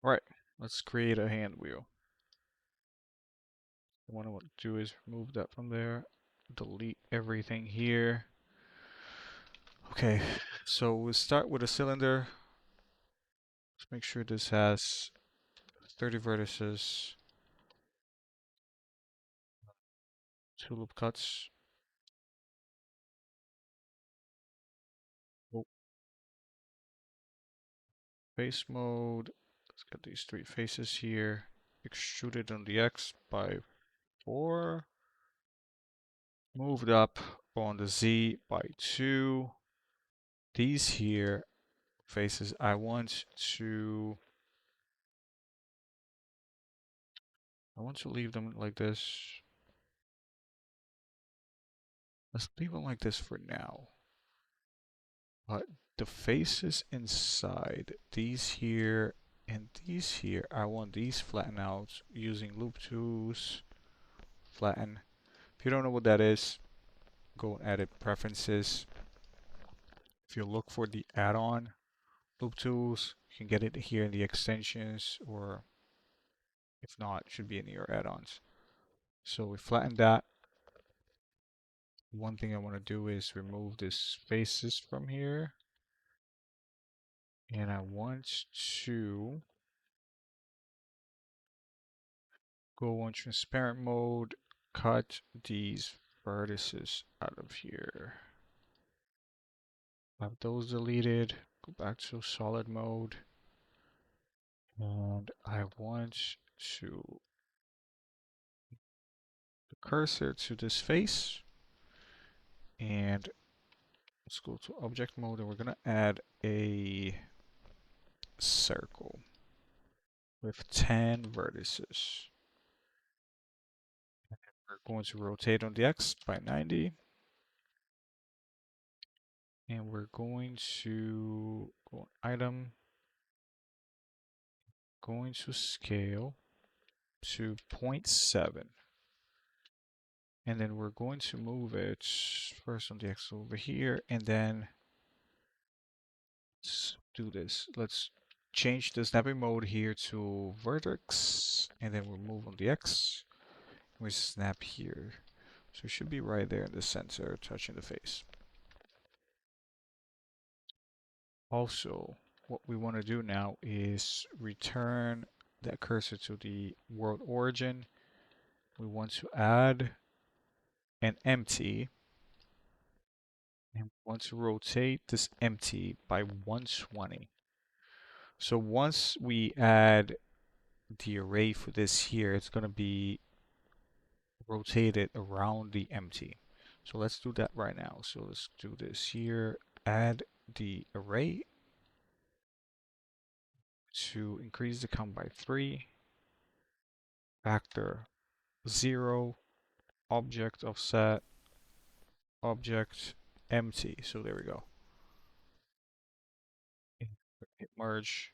Right, let's create a hand wheel. What I want to do is remove that from there, delete everything here. Okay, so we'll start with a cylinder. Let's make sure this has 30 vertices, 2 loop cuts. Oh, face mode. Let's get these 3 faces here. Extruded on the X by 4. Moved up on the Z by 2. These here faces, I want to leave them like this. Let's leave them like this for now. But the faces inside, these here and these here, I want these flattened out using loop tools. Flatten. If you don't know what that is, go and edit preferences. If you look for the add-on loop tools, you can get it here in the extensions, or if not, it should be in your add-ons. So we flatten that. One thing I want to do is remove this faces from here. And I want to go on transparent mode, cut these vertices out of here. Have those deleted, go back to solid mode. And I want to the cursor to this face. And let's go to object mode and we're gonna add a circle with 10 vertices. We're going to rotate on the X by 90. And we're going to go on item, going to scale to 0.7. And then we're going to move it first on the X over here, and then let's do this. Let's change the snapping mode here to vertex, and then we'll move on the X. We snap here. So it should be right there in the center, touching the face. Also, what we want to do now is return that cursor to the world origin. We want to add an empty, and we want to rotate this empty by 120. So once we add the array for this here, it's going to be rotated around the empty. So let's do that right now. So let's do this here, add the array to increase the count by 3, factor 0, object offset, object empty. So there we go. Hit merge.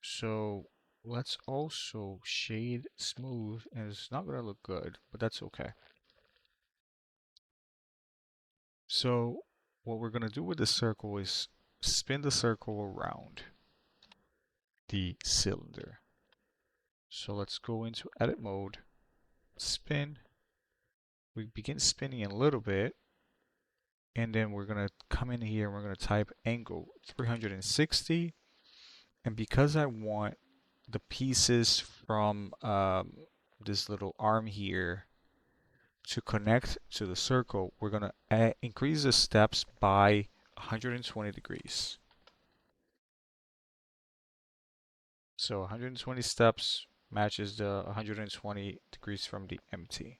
So let's also shade smooth, and it's not gonna look good, but that's okay. So what we're gonna do with the circle is spin the circle around the cylinder. So let's go into edit mode, spin. We begin spinning a little bit, and then we're gonna come in here and we're gonna type angle 360. And because I want the pieces from this little arm here to connect to the circle, we're going to increase the steps by 120 degrees. So 120 steps matches the 120 degrees from the empty.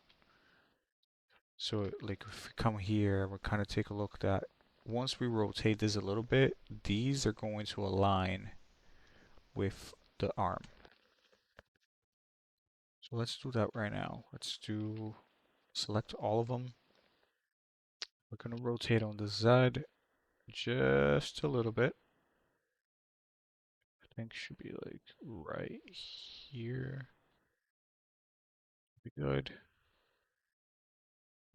So like if we come here, we'll kind of take a look at that. Once we rotate this a little bit, these are going to align with the arm. So let's do that right now. Select all of them. We're going to rotate on the Z just a little bit. I think should be like right here. Be good.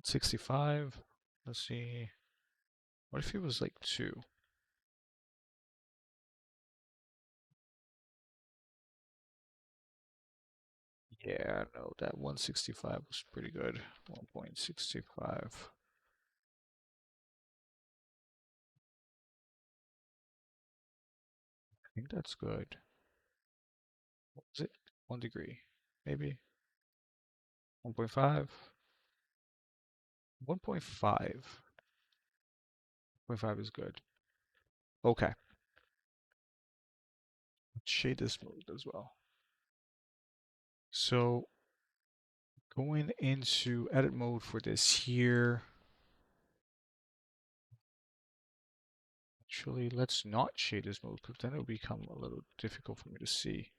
65. Let's see. What if it was like 2? Yeah, no, that 165 was pretty good. 1.65. I think that's good. What was it? 1 degree. Maybe 1.5. 1.5. 1.5 is good. Okay. Let's shade this mode as well. So going into edit mode for this here. Actually, let's not shade this mode because then it'll become a little difficult for me to see.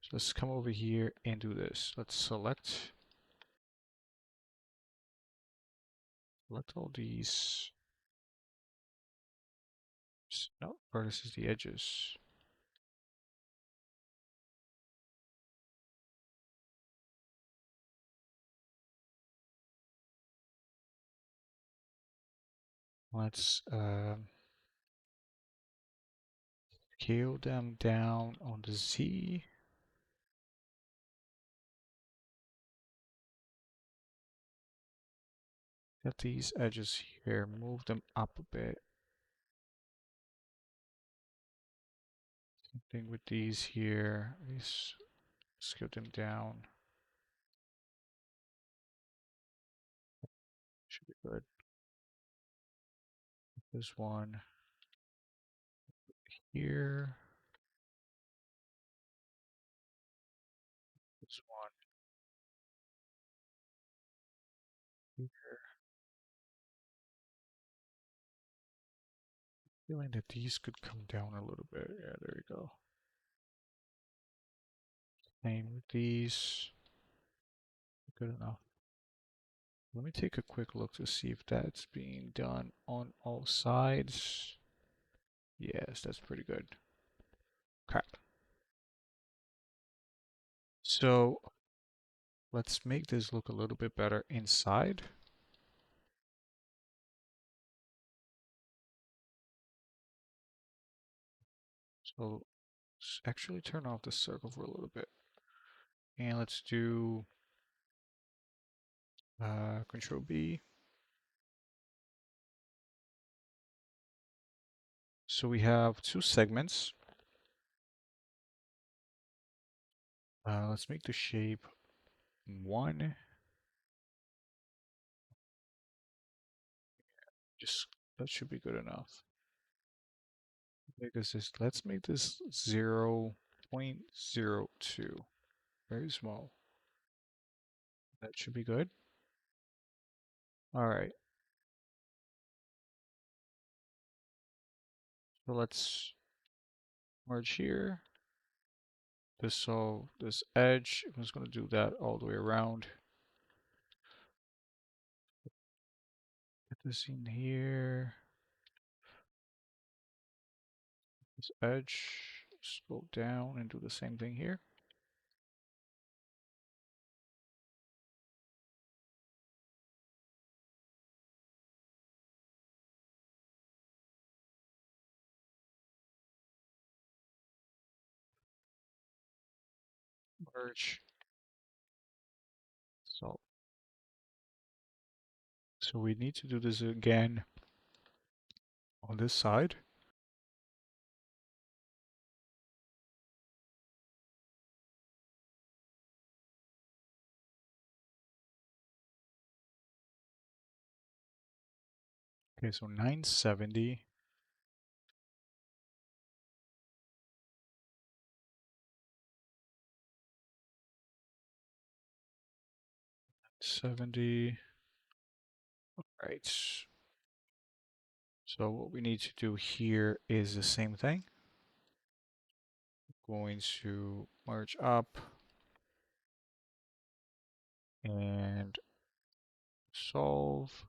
So let's come over here and do this. Let's select all these. No, vertices, the edges. Let's scale them down on the Z. Get these edges here, move them up a bit. Same thing with these here. These scale them down. Should be good. This one here. This one here. Feeling that these could come down a little bit. Yeah, there you go. Same with these. Good enough. Let me take a quick look to see if that's being done on all sides. Yes, that's pretty good. Okay. So let's make this look a little bit better inside. So let's actually turn off the circle for a little bit. And let's do Control B. So we have two segments. Let's make the shape 1. Just that should be good enough. Let's make this 0.02. Very small. That should be good. All right. So let's merge here. This edge, I'm just going to do that all the way around. Get this in here. This edge, scroll down and do the same thing here. Merge. So we need to do this again on this side. Okay, so 970. 70. All right. So what we need to do here is the same thing. Going to merge up and solve.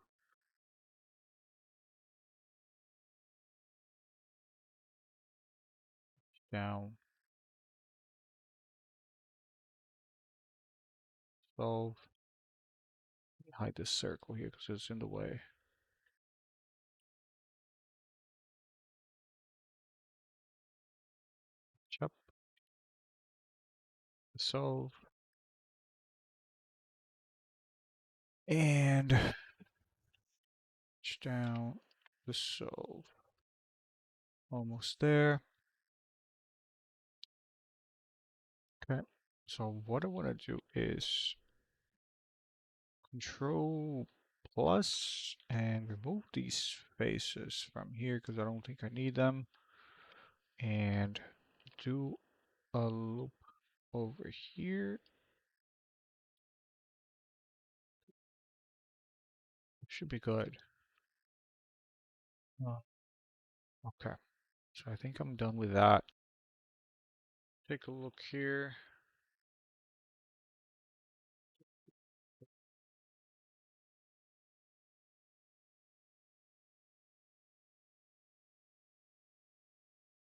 Down, solve. Hide this circle here because it's in the way. Up, solve. And push down the solve. Almost there. Okay. So what I want to do is Control plus and remove these faces from here because I don't think I need them. And do a loop over here. Should be good. Oh, okay. So I think I'm done with that. Take a look here.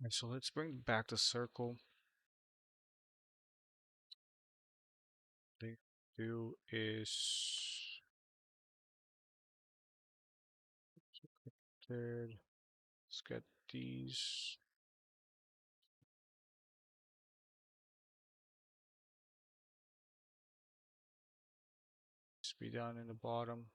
Alright, so let's bring back the circle. Thing to do is third. Let's get these. Be down in the bottom.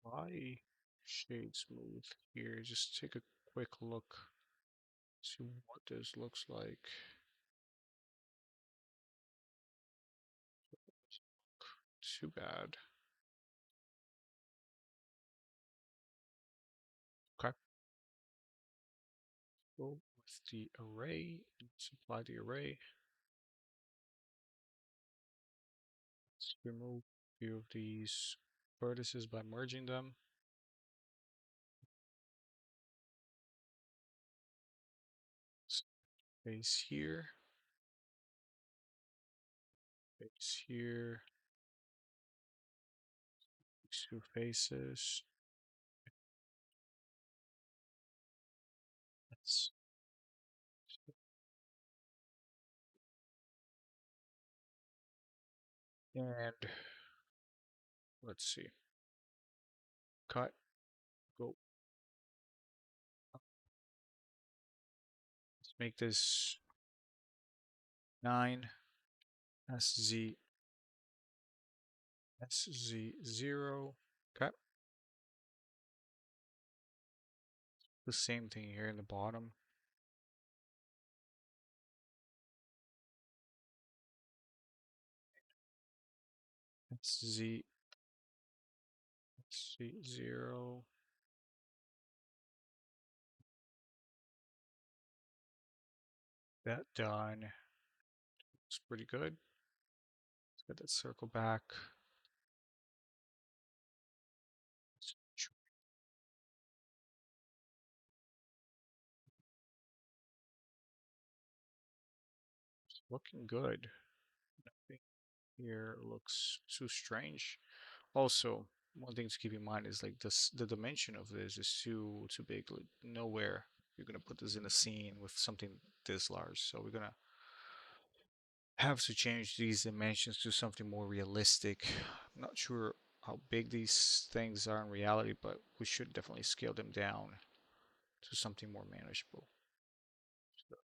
Why shade smooth here? Just take a quick look. See what this looks like. Too bad. Okay. Go with the array and supply the array. Let's remove a few of these vertices by merging them. Face here. Face here. These two faces. Let's and let's see. Cut. Go. Let's make this 9 SZ SZ0. Okay. The same thing here in the bottom. SZ SZ0. That done. Looks pretty good. Let's get that circle back. It's looking good. Nothing here looks too strange. Also, one thing to keep in mind is like this: the dimension of this is too big. Like nowhere you're gonna put this in a scene with something this large. So we're gonna have to change these dimensions to something more realistic. I'm not sure how big these things are in reality, but we should definitely scale them down to something more manageable. So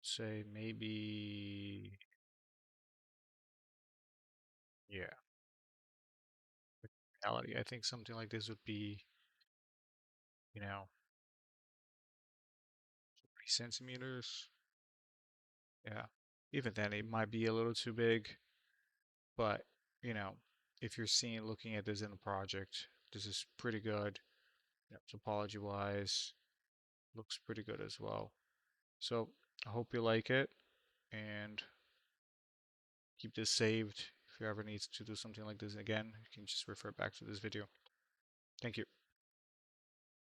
say maybe, yeah, reality. I think something like this would be, you know, 3 centimeters. Yeah. Even then, it might be a little too big, but you know, if you're seeing looking at this in a project, this is pretty good. Topology wise, looks pretty good as well. So I hope you like it and keep this saved. If you ever need to do something like this again, you can just refer back to this video. Thank you.